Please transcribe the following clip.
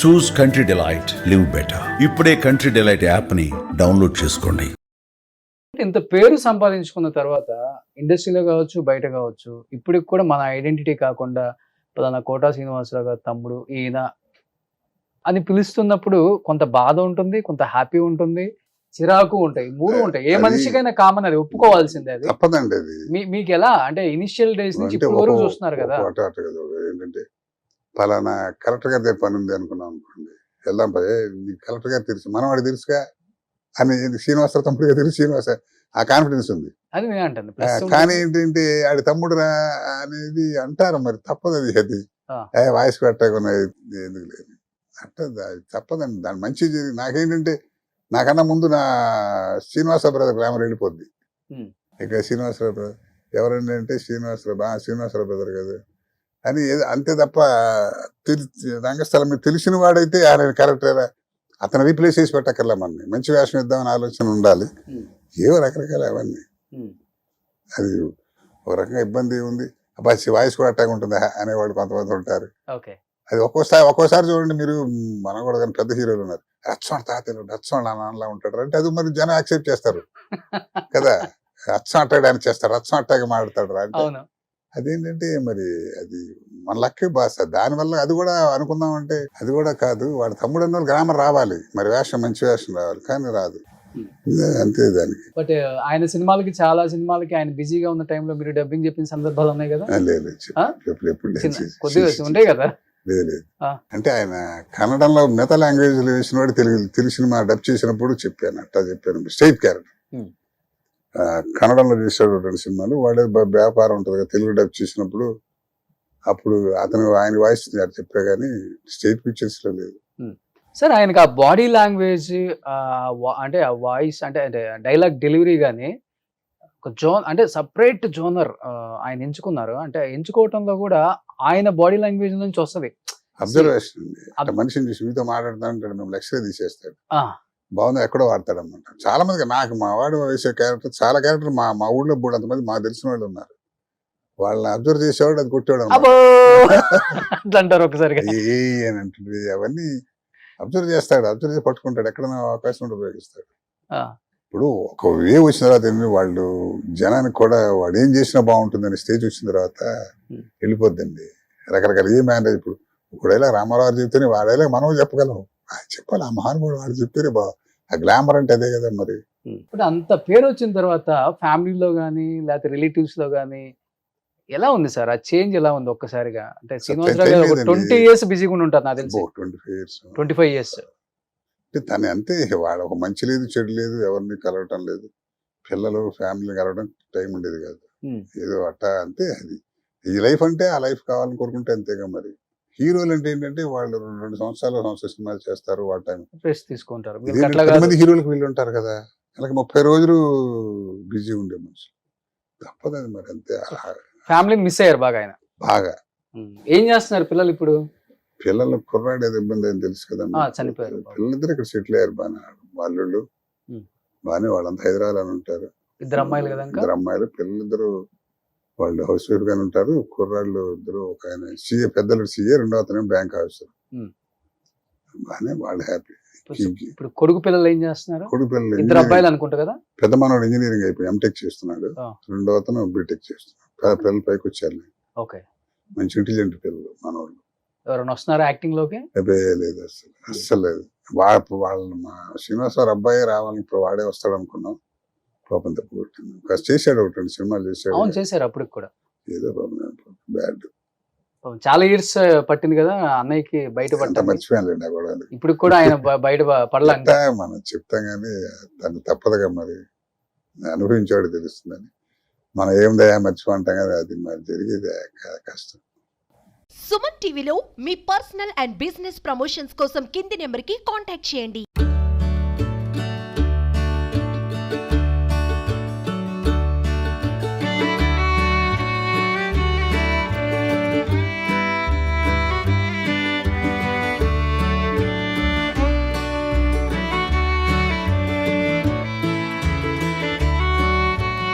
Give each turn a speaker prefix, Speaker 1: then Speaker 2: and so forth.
Speaker 1: చూస్ country delight, live better. ఇప్పుడే country delight app ని download చేసుకోండి.
Speaker 2: ఇంత పేరు సంపాదించుకున్న తర్వాత ఇండస్ట్రీలో కావచ్చు, బయట కావచ్చు, ఇప్పటికి కూడా మన ఐడెంటిటీ కాకుండా పలానా కోటా శ్రీనివాసరావు గారి తమ్ముడు ఈయన అని పిలుస్తున్నప్పుడు కొంత బాధ ఉంటుంది, కొంత హ్యాపీ ఉంటుంది, చిరాకు ఉంటాయి, మూడు ఉంటాయి. ఏ మనిషికైనా కామన్, అది ఒప్పుకోవాల్సిందే. అది
Speaker 3: తప్పదండి. అది
Speaker 2: మీకు ఎలా అంటే ఇనిషియల్ డేస్ నుంచి ఇప్పటి వరకు చూస్తున్నారు కదా.
Speaker 3: ఏంటంటే పలానా కలెక్టర్ గారి దగ్గర పని ఉంది అనుకున్నాం అనుకోండి, వెళ్దాం పదే కలెక్టర్ గారు తెలుసు, మనం వాడు తెలుసుగా అని శ్రీనివాసరావు తమ్ముడుగా తెలుసు, శ్రీనివాస ఆ కాన్ఫిడెన్స్ ఉంది.
Speaker 2: అది నేను అంటాను.
Speaker 3: కానీ ఏంటంటే ఆడి తమ్ముడు రా అనేది అంటారు, మరి తప్పదు. అది వాయిస్ పెట్టకున్నది ఎందుకు లేదు అంటే తప్పదండి. దాని మంచి నాకేంటంటే నాకన్నా ముందు నా శ్రీనివాసరావు బ్రదర్ గ్రామర్ వెళ్ళిపోద్ది. ఇక శ్రీనివాసరావు బ్రదర్ ఎవరండి అంటే శ్రీనివాసరావు బ్రదర్ కదా అని అంతే తప్ప రంగస్థలం మీద తెలిసిన వాడైతే ఆయన కరెక్ట్ అతను రీప్లేస్ చేసి పెట్టక్కర్లే, మనని మంచి వేషం ఇద్దామని ఆలోచన ఉండాలి. ఏవో రకరకాల అవన్నీ అది ఒక రకంగా ఇబ్బంది ఉంది. అబ్బా వాయిస్ కూడా అట్టాగా ఉంటుంది అనేవాళ్ళు కొంతమంది ఉంటారు. అది ఒక్కోసారి చూడండి మీరు, మనం కూడా కానీ పెద్ద హీరోలు ఉన్నారు, రచ్చోడు తాతలు రచ్చోడు నాన్నలా ఉంటాడు అంటే అది మరి జనం యాక్సెప్ట్ చేస్తారు కదా. రచ్చం అట్టాడు అని చేస్తారు, రచ్చం అట్టాగా మాట్లాడతాడు అంటే అదేంటంటే మరి అది మన లక్కే భాష. దానివల్ల అది కూడా అనుకుందామంటే అది కూడా కాదు. వాడు తమ్ముడు అన్న గ్రామర్ రావాలి, మరి వేషం మంచి వేషం రావాలి, కానీ రాదు అంతే దానికి.
Speaker 2: బట్ ఆయన సినిమాలకి చాలా సినిమాలకి ఆయన బిజీగా ఉన్న టైంలో మీరు డబ్బింగ్ చెప్పిన సందర్భాలు ఉన్నాయి కదా. కొద్దిగా ఉంటాయి కదా.
Speaker 3: లేదు అంటే ఆయన కన్నడంలో మిగతా లాంగ్వేజ్ వేసిన వాడు తెలుగు సినిమా డబ్ చేసినప్పుడు చెప్పాను, అట్టా చెప్పాను. స్ట్రైట్ క్యారెక్టర్ కన్నడంలో చేసాడు రెండు సినిమాలు, వాడే వ్యాపారం ఉంటుంది కదా తెలుగు డబ్ చేసినప్పుడు. అప్పుడు అతను ఆయన వాయిస్ చెప్పా కానీ స్టేట్ పిక్చర్స్ లో లేదు.
Speaker 2: సార్ ఆయనకి ఆ బాడీ లాంగ్వేజ్ అంటే ఆ వాయిస్ అంటే డైలాగ్ డెలివరీ కానీ ఒక జోన్ అంటే సపరేట్ జోనర్ ఆయన ఎంచుకున్నారు. అంటే ఎంచుకోవటంలో కూడా ఆయన బాడీ లాంగ్వేజ్ నుంచి వస్తుంది.
Speaker 3: అబ్జర్వేషన్ అండి. మనిషిని చూసి మీతో మాట్లాడుతాడు, మేము లక్ష్యంగా తీసేస్తాడు, బాగుంది ఎక్కడో వాడతాడు అనమాట. చాలా మందికి నాకు మా వాడు వేసే క్యారెక్టర్ చాలా క్యారెక్టర్ మా ఊళ్ళో కూడా అంతమంది మాకు తెలిసిన వాళ్ళు ఉన్నారు. వాళ్ళని అబ్జర్వ్ చేసేవాడు, అది కొట్టేవాడు
Speaker 2: అంటారు ఒకసారి
Speaker 3: అంటే అవన్నీ అబ్జర్వ్ చేస్తాడు, అబ్జర్వ్ చేసి పట్టుకుంటాడు, ఎక్కడైనా అవకాశం ఉంటే ఉపయోగిస్తాడు. ఇప్పుడు ఒక వే వచ్చిన తర్వాత వాళ్ళు జనానికి కూడా వాడు ఏం చేసినా బాగుంటుందని స్టేజ్ వచ్చిన తర్వాత వెళ్ళిపోద్దండి. రకరకాల ఏ మ్యారేజ్ ఇప్పుడు ఒకడేలా రామారావు చెప్తేనే వాడేలా మనం చెప్పగలం, చెప్పాలి ఆ మహానుభావుడు వాడు చెప్తేనే ఆ గ్లామర్ అంటే అదే కదా. మరి
Speaker 2: ఇప్పుడు అంత పేరు వచ్చిన తర్వాత ఫ్యామిలీలో కానీ లేకపోతే రిలేటివ్స్ లో కానీ ఎలా ఉంది సార్ ఆ చేంజ్? ఎలా ఉంది ఒక్కసారిగా? అంటే శ్రీనివాసరావు గారు 20 years బిజీగా ఉంటారు నాకు తెలిసి. 25 years
Speaker 3: తను అంతే. వాడు ఒక మంచి లేదు చెడు లేదు, ఎవరిని కలవటం లేదు, పిల్లలు ఫ్యామిలీ కలవడం టైం ఉండేది కాదు. ఏదో అట్టా అంతే. అది ఈ లైఫ్ అంటే ఆ లైఫ్ కావాలని కోరుకుంటే అంతేగా. మరి హీరోలు అంటే ఏంటంటే వాళ్ళు 2 సంవత్సరాలు సినిమాలు చేస్తారు, వాళ్ళ టైం
Speaker 2: రెస్ట్ తీసుకుంటారు.
Speaker 3: మంది హీరోలకు వీళ్ళు ఉంటారు కదా, వాళ్ళకి 30 రోజులు బిజీ ఉండే మనిషి, తప్పదు మరి అంతే.
Speaker 2: ఫ్యామిలీని మిస్ అయ్యారు బాగా ఆయన.
Speaker 3: బాగా.
Speaker 2: ఏం చేస్తున్నారు పిల్లలు ఇప్పుడు?
Speaker 3: పిల్లలు కుర్రాడు ఏదో ఇబ్బంది అని తెలుసు కదా,
Speaker 2: చనిపోయారు.
Speaker 3: పిల్లలిద్దరు ఇక్కడ సెటిల్ అయ్యారు బాగా, వాళ్ళు బాగానే. వాళ్ళంతా హైదరాబాద్ అని ఉంటారు.
Speaker 2: 2 అమ్మాయిలు కదా.
Speaker 3: 2 అమ్మాయిలు, పిల్లలిద్దరు వాళ్ళు హౌస్ వైఫ్ గానే ఉంటారు. కుర్రాళ్ళు ఇద్దరు, ఒక ఆయన సీఏ, పెద్దలు సీఏ, రెండో అతను బ్యాంక్ ఆఫీసర్. బాగానే వాళ్ళు హ్యాపీ.
Speaker 2: ఇప్పుడు కొడుకు పిల్లలు ఏం చేస్తున్నారు?
Speaker 3: కొడుకు పిల్లలు
Speaker 2: 2 అబ్బాయిలు అనుకుంటా కదా.
Speaker 3: పెద్ద మనవాడు ఇంజనీరింగ్ అయిపోయి ఎంటెక్ చేస్తున్నాడు, రెండో అతను బీటెక్ చేస్తున్నాడు. పిల్లలు పైకి వచ్చారు, మంచి ఇంటెలిజెంట్ పిల్లలు మనవాళ్ళు.
Speaker 2: ఎవరైనా వస్తున్నారా యాక్టింగ్ లోకి?
Speaker 3: లేదు, అస్సలు లేదు. వాళ్ళు మా శ్రీనివాసరావు అబ్బాయి రావాలని ఇప్పుడు వాడే వస్తాడు అనుకున్నాం, పాపం తప్పు కొట్టింది. చేశాడు, 2 సినిమాలు చేశాడు.
Speaker 2: అవును చేశారు. అప్పుడు కూడా
Speaker 3: ఏదో బ్యాడ్.
Speaker 2: చాలా ఇయర్స్ పట్టింది కదా అన్నయ్యకి బయట పడ్డా.
Speaker 3: మర్చిపోయాను కూడా.
Speaker 2: ఇప్పుడు కూడా ఆయన బయట పడలేక
Speaker 3: మనం చెప్తాం కానీ తను తప్పదుగా, మరి అనుభవించాడు తెలుస్తుందని. మనం ఏం దయా మర్చిపోంటాం కదా, అది మరి జరిగేది కష్టం.
Speaker 4: సుమన్ టీవీలో మీ పర్సనల్ అండ్ బిజినెస్ ప్రమోషన్స్ కోసం కింది నెంబర్కి కాంటాక్ట్ చేయండి.